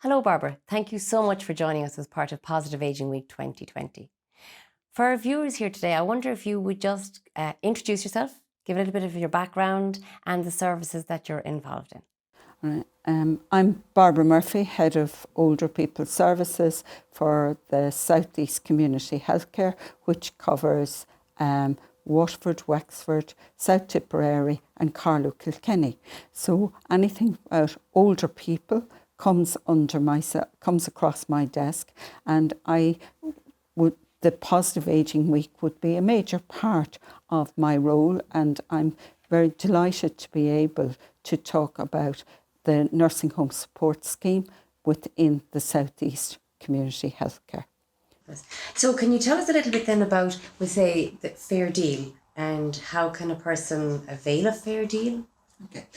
Hello, Barbara. Thank you so much for joining us as part of Positive Aging Week 2020. For our viewers here today, I wonder if you would just introduce yourself, give a little bit of your background and the services that you're involved in. I'm Barbara Murphy, Head of Older People Services for the South East Community Healthcare, which covers Waterford, Wexford, South Tipperary and Carlow, Kilkenny. So anything about older people comes across my desk, and the Positive Aging Week would be a major part of my role, and I'm very delighted to be able to talk about the nursing home support scheme within the South East Community Healthcare. So can you tell us a little bit then about, we say, the Fair Deal, and how can a person avail a Fair Deal? Okay.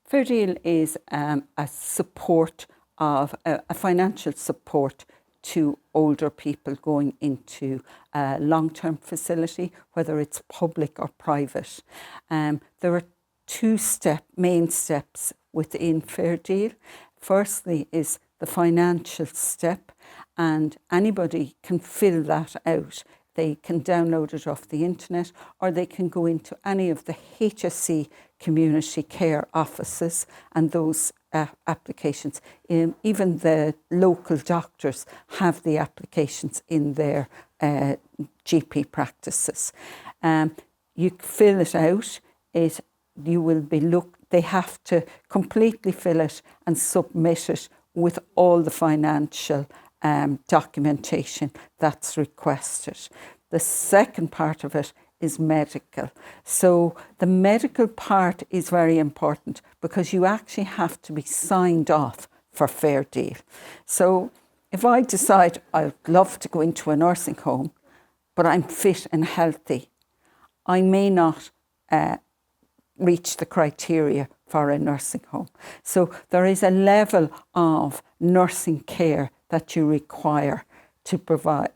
Fair Deal is a support of a financial support to older people going into a long-term facility, whether it's public or private. There are two main steps within Fair Deal. Firstly is the financial step, and anybody can fill that out. They can download it off the internet, or they can go into any of the HSE community care offices, and those applications, even the local doctors have the applications in their GP practices. You fill it out. They have to completely fill it and submit it with all the financial documentation that's requested. The second part of it is medical. So the medical part is very important because you actually have to be signed off for Fair Deal. So if I decide I'd love to go into a nursing home, but I'm fit and healthy, I may not reach the criteria for a nursing home. So there is a level of nursing care that you require to provide,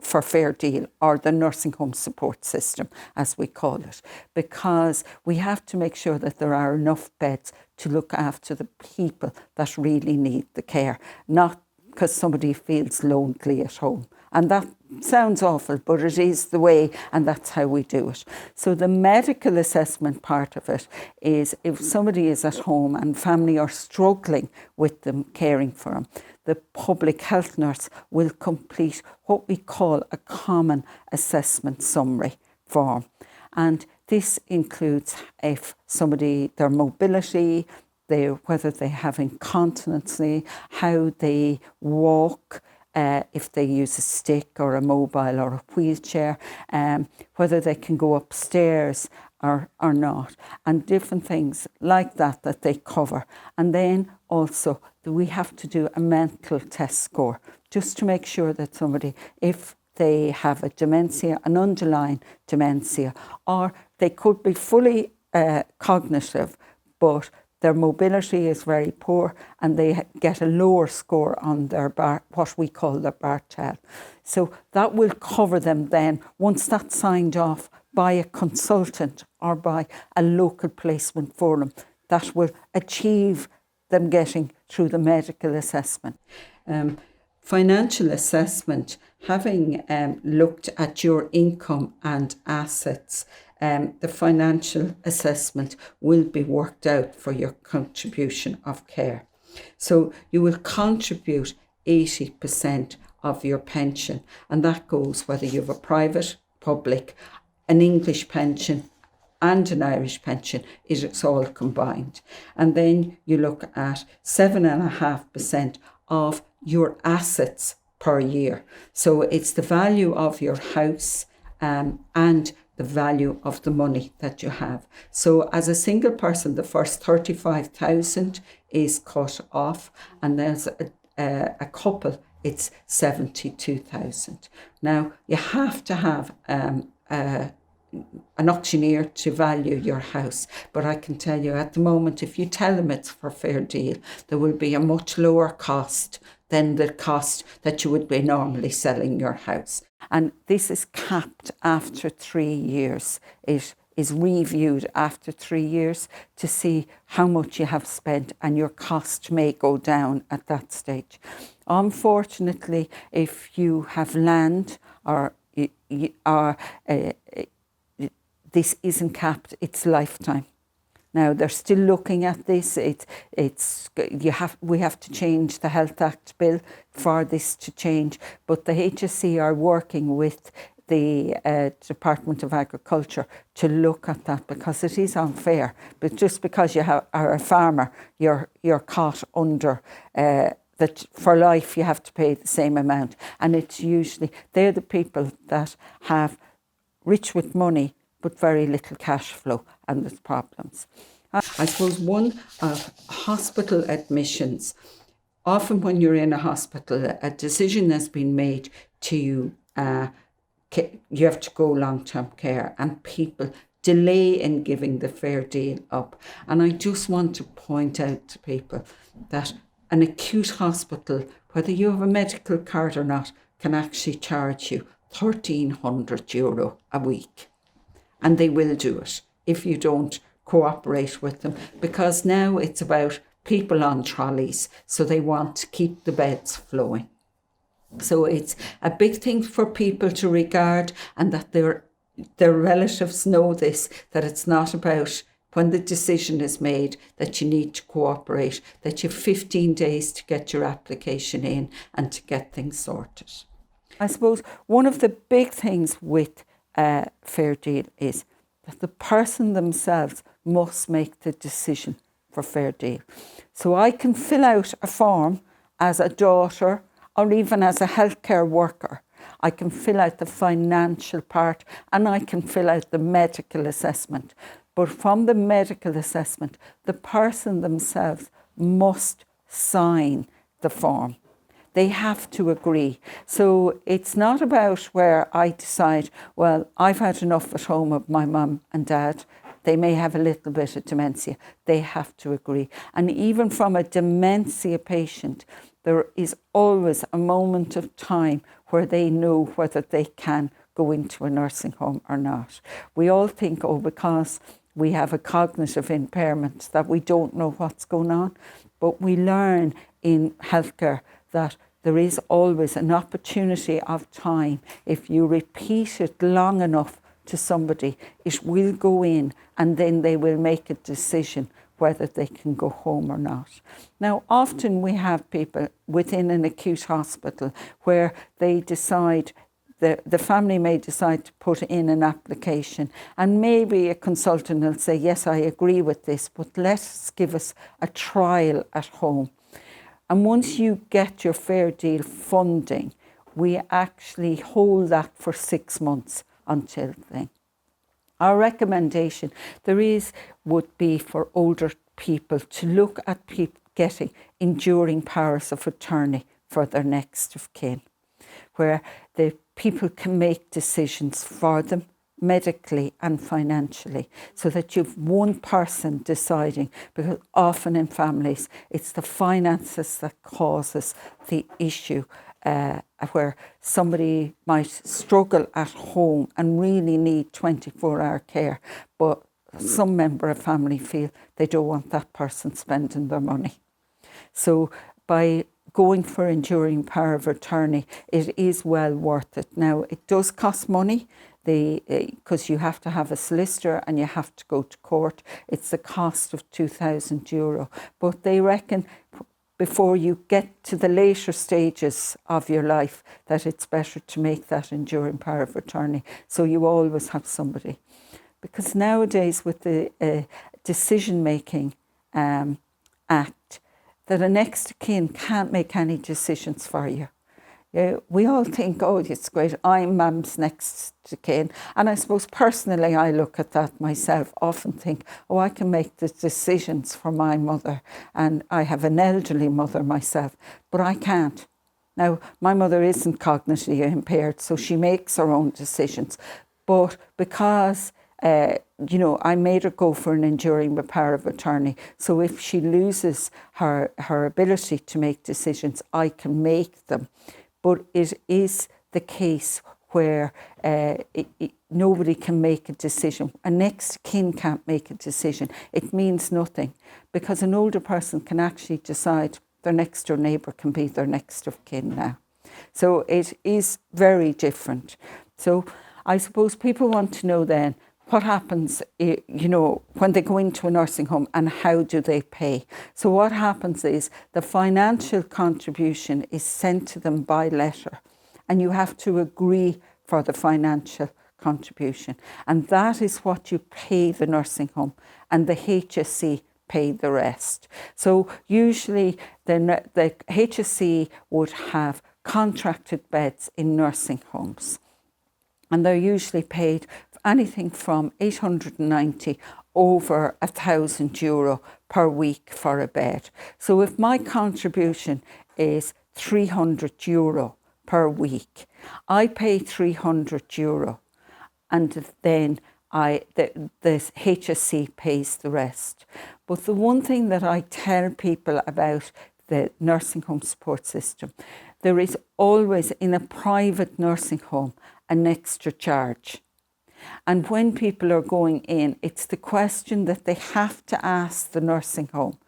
for Fair Deal, or the nursing home support system, as we call it, because we have to make sure that there are enough beds to look after the people that really need the care, not because somebody feels lonely at home. And that sounds awful, but it is the way, and that's how we do it. So the medical assessment part of it is if somebody is at home and family are struggling with them caring for them, the public health nurse will complete what we call a common assessment summary form. And this includes if their mobility, whether they have incontinence, how they walk, if they use a stick or a mobile or a wheelchair, whether they can go upstairs or not, and different things like that they cover. And then also we have to do a mental test score just to make sure that somebody, if they have a dementia, an underlying dementia, or they could be fully cognitive, but their mobility is very poor and they get a lower score on their what we call their Bartel. So that will cover them then once that's signed off by a consultant or by a local placement forum. That will achieve them getting through the medical assessment. Financial assessment, having looked at your income and assets, the financial assessment will be worked out for your contribution of care. So you will contribute 80% of your pension, and that goes whether you have a private, public, an English pension and an Irish pension. It's all combined. And then you look at 7.5% of your assets per year. So it's the value of your house and the value of the money that you have. So as a single person, the first 35,000 is cut off, and there's a couple, it's 72,000. Now you have to have an auctioneer to value your house, but I can tell you at the moment, if you tell them it's for Fair Deal, there will be a much lower cost than the cost that you would be normally selling your house. And this is capped after 3 years. It is reviewed after 3 years to see how much you have spent, and your cost may go down at that stage. Unfortunately, if you have land or this isn't capped, it's lifetime. Now they're still looking at this. We have to change the Health Act bill for this to change, but the HSE are working with the Department of Agriculture to look at that, because it is unfair. But just because you are a farmer, you're caught under that for life you have to pay the same amount, and it's usually they're the people that have rich with money but very little cash flow, and there's problems. I suppose one of hospital admissions, often when you're in a hospital, a decision has been made to you have to go long-term care, and people delay in giving the fair deal up. And I just want to point out to people that an acute hospital, whether you have a medical card or not, can actually charge you €1,300 a week. And they will do it if you don't cooperate with them, because now it's about people on trolleys, so they want to keep the beds flowing. So it's a big thing for people to regard, and that their relatives know this, that it's not about when the decision is made that you need to cooperate, that you have 15 days to get your application in and to get things sorted. I suppose one of the big things with fair deal is that the person themselves must make the decision for fair deal. So I can fill out a form as a daughter or even as a healthcare worker. I can fill out the financial part, and I can fill out the medical assessment. But from the medical assessment, the person themselves must sign the form. They have to agree. So it's not about where I decide, well, I've had enough at home of my mum and dad. They may have a little bit of dementia. They have to agree. And even from a dementia patient, there is always a moment of time where they know whether they can go into a nursing home or not. We all think, because we have a cognitive impairment, that we don't know what's going on. But we learn in healthcare that there is always an opportunity of time. If you repeat it long enough to somebody, it will go in, and then they will make a decision whether they can go home or not. Now, often we have people within an acute hospital where they decide, the family may decide to put in an application, and maybe a consultant will say, yes, I agree with this, but let's give us a trial at home. And once you get your fair deal funding, we actually hold that for 6 months until then. Our recommendation would be for older people to look at getting enduring powers of attorney for their next of kin, where the people can make decisions for them medically and financially, so that you've one person deciding, because often in families it's the finances that causes the issue, where somebody might struggle at home and really need 24-hour care, but some member of family feel they don't want that person spending their money. So by going for enduring power of attorney, it is well worth it. Now, it does cost money, because you have to have a solicitor and you have to go to court. It's the cost of €2,000. But they reckon before you get to the later stages of your life that it's better to make that enduring power of attorney, so you always have somebody. Because nowadays with the decision-making act, that a next of kin can't make any decisions for you. We all think, it's great, I'm mum's next to kin. And I suppose personally, I look at that myself, often think, I can make the decisions for my mother. And I have an elderly mother myself, but I can't. Now, my mother isn't cognitively impaired, so she makes her own decisions. But because I made her go for an enduring power of attorney. So if she loses her ability to make decisions, I can make them. But it is the case where nobody can make a decision. A next of kin can't make a decision. It means nothing, because an older person can actually decide their next door neighbour can be their next of kin now. So it is very different. So I suppose people want to know then what happens, when they go into a nursing home, and how do they pay? So what happens is the financial contribution is sent to them by letter, and you have to agree for the financial contribution. And that is what you pay the nursing home, and the HSE pay the rest. So usually the HSE would have contracted beds in nursing homes, and they're usually paid anything from 890 over €1,000 per week for a bed. So if my contribution is €300 per week, I pay €300, and then the HSE pays the rest. But the one thing that I tell people about the nursing home support system, there is always in a private nursing home an extra charge. And when people are going in, it's the question that they have to ask the nursing home: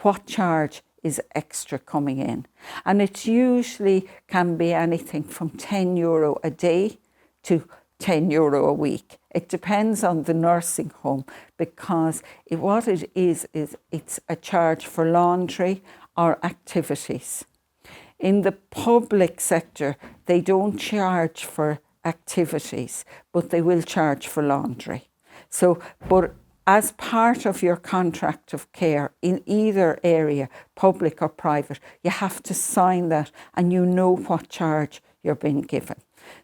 what charge is extra coming in? And it usually can be anything from €10 a day to €10 a week. It depends on the nursing home, because what it is it's a charge for laundry or activities. In the public sector, they don't charge for activities, but they will charge for laundry. So, but as part of your contract of care in either area, public or private, you have to sign that, and you know what charge you're being given.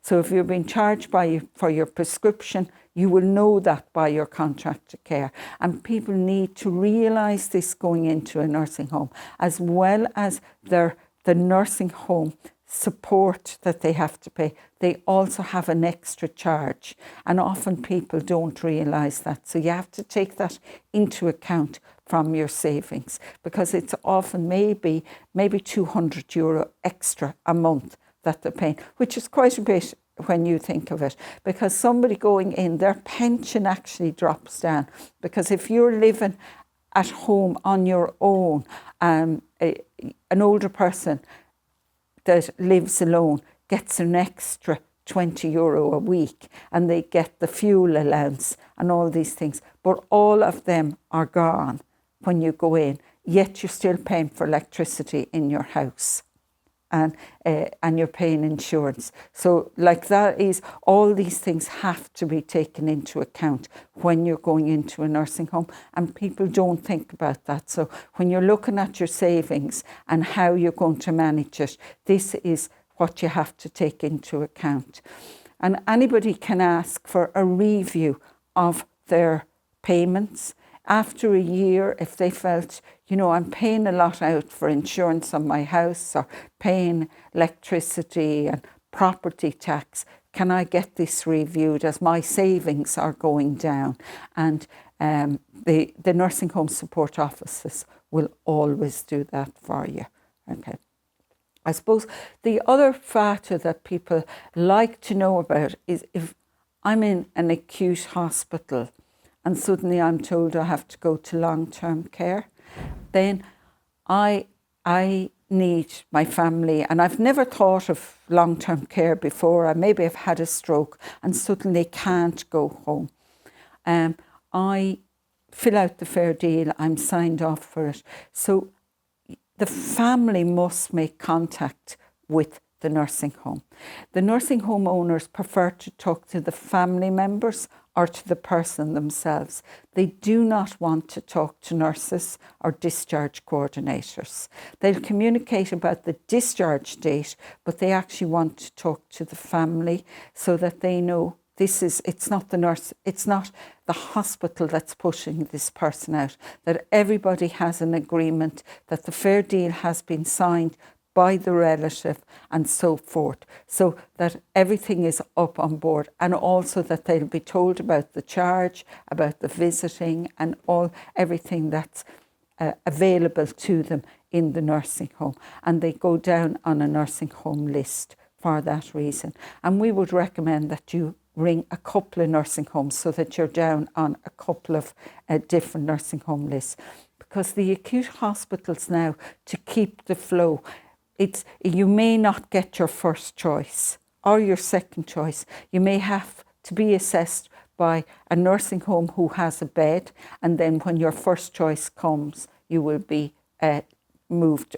So if you're being charged for your prescription, you will know that by your contract of care. And people need to realise this going into a nursing home, as well as the nursing home support that they have to pay. They also have an extra charge, and often people don't realise that. So you have to take that into account from your savings, because it's often maybe €200 extra a month that they're paying, which is quite a bit when you think of it, because somebody going in, their pension actually drops down. Because if you're living at home on your own, an older person that lives alone gets an extra €20 a week, and they get the fuel allowance and all these things. But all of them are gone when you go in, yet you're still paying for electricity in your house, and you're paying insurance. So like that is, all these things have to be taken into account when you're going into a nursing home, and people don't think about that. So when you're looking at your savings and how you're going to manage it, this is what you have to take into account. And anybody can ask for a review of their payments. After a year, if they felt, I'm paying a lot out for insurance on my house, or paying electricity and property tax, can I get this reviewed as my savings are going down? And the nursing home support offices will always do that for you. Okay. I suppose the other factor that people like to know about is, if I'm in an acute hospital and suddenly I'm told I have to go to long-term care, then I need my family, and I've never thought of long-term care before. Maybe I've had a stroke and suddenly can't go home. I fill out the fair deal, I'm signed off for it. So the family must make contact with the nursing home. The nursing home owners prefer to talk to the family members or to the person themselves. They do not want to talk to nurses or discharge coordinators. They'll communicate about the discharge date, but they actually want to talk to the family so that they know it's not the nurse, it's not the hospital that's pushing this person out, that everybody has an agreement, that the fair deal has been signed by the relative and so forth, so that everything is up on board, and also that they'll be told about the charge, about the visiting, and everything that's available to them in the nursing home, and they go down on a nursing home list for that reason. And we would recommend that you ring a couple of nursing homes so that you're down on a couple of different nursing home lists. Because the acute hospitals now, to keep the flow, you may not get your first choice or your second choice. You may have to be assessed by a nursing home who has a bed, and then when your first choice comes, you will be moved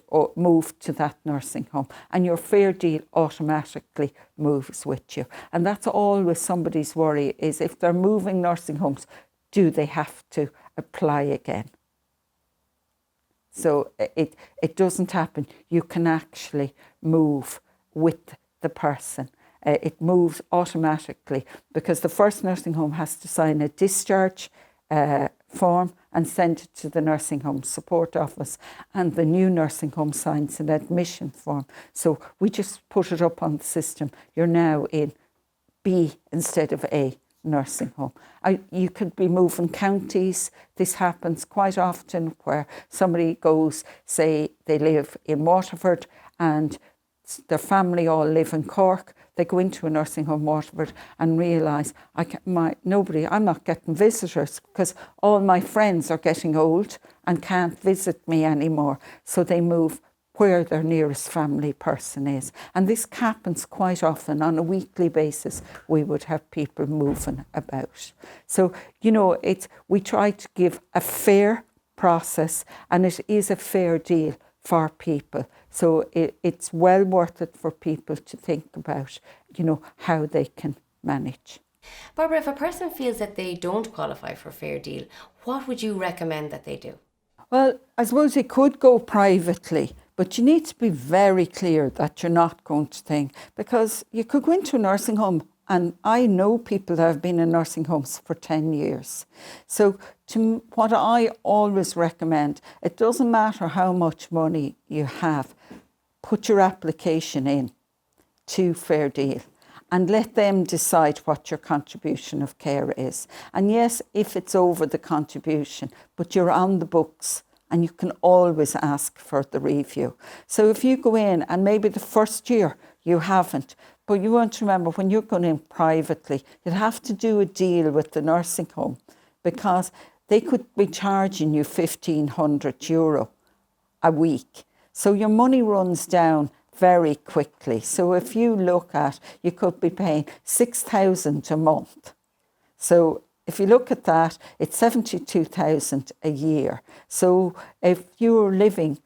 to that nursing home, and your fair deal automatically moves with you. And that's always somebody's worry, is if they're moving nursing homes, do they have to apply again? So it doesn't happen. You can actually move with the person. It moves automatically because the first nursing home has to sign a discharge form and send it to the nursing home support office, and the new nursing home signs an admission form. So we just put it up on the system. You're now in B instead of A nursing home. You could be moving counties. This happens quite often where somebody goes, say they live in Waterford and their family all live in Cork. They go into a nursing home Waterford and realise I'm not getting visitors because all my friends are getting old and can't visit me anymore. So they move where their nearest family person is. And this happens quite often. On a weekly basis, we would have people moving about. So, we try to give a fair process, and it is a fair deal for people. So it's well worth it for people to think about, how they can manage. Barbara, if a person feels that they don't qualify for a fair deal, what would you recommend that they do? Well, I suppose they could go privately, but you need to be very clear that you're not going to think, because you could go into a nursing home, and I know people that have been in nursing homes for 10 years. So what I always recommend, it doesn't matter how much money you have, put your application in to Fair Deal and let them decide what your contribution of care is. And yes, if it's over the contribution, but you're on the books and you can always ask for the review. So if you go in and maybe the first year you haven't, but you want to remember when you're going in privately, you'd have to do a deal with the nursing home because they could be charging you €1,500 a week. So your money runs down very quickly. So if you look at, you could be paying $6,000 a month. So if you look at that, it's $72,000 a year. So if you're living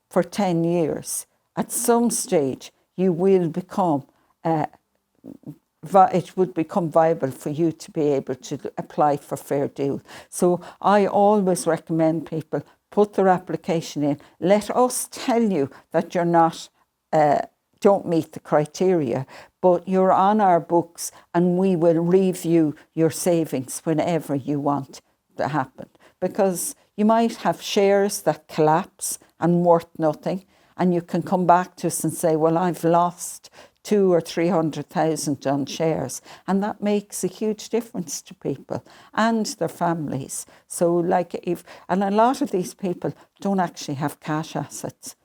for 10 years, at some stage you will become, it would become viable for you to be able to apply for Fair Deal. So I always recommend people put their application in. Let us tell you that you're not, don't meet the criteria, but you're on our books and we will review your savings whenever you want to happen. Because you might have shares that collapse and worth nothing, and you can come back to us and say, well, I've lost 200,000 or 300,000 on shares, and that makes a huge difference to people and their families. So and a lot of these people don't actually have cash assets.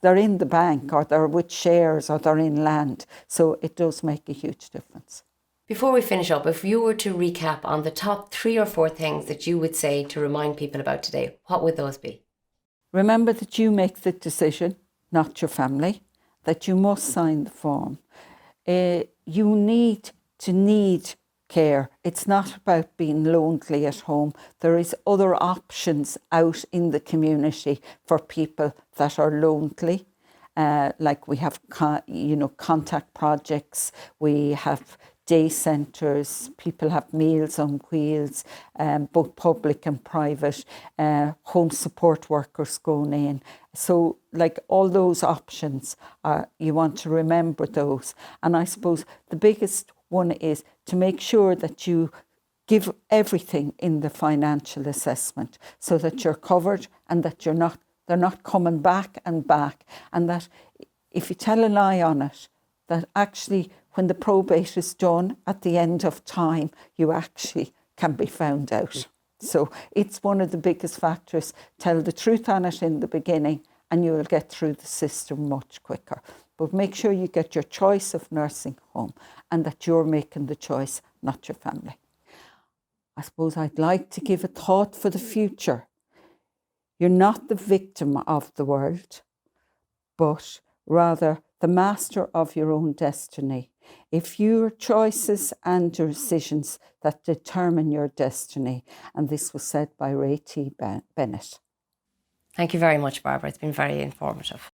They're in the bank, or they're with shares, or they're in land. So it does make a huge difference. Before we finish up, if you were to recap on the top 3 or 4 things that you would say to remind people about today, what would those be? Remember that you make the decision, not your family, that you must sign the form. You need care. It's not about being lonely at home. There is other options out in the community for people that are lonely. Like we have, contact projects. We have day centres. People have Meals on Wheels, both public and private. Home support workers going in. So, all those options, you want to remember those. And I suppose the biggest one is to make sure that you give everything in the financial assessment so that you're covered and that they're not coming back, and that if you tell a lie on it, that actually when the probate is done at the end of time, you actually can be found out. So it's one of the biggest factors. Tell the truth on it in the beginning and you will get through the system much quicker. But make sure you get your choice of nursing home and that you're making the choice, not your family. I suppose I'd like to give a thought for the future. You're not the victim of the world, but rather the master of your own destiny. If your choices and your decisions that determine your destiny, and this was said by Ray T. Bennett. Thank you very much, Barbara. It's been very informative.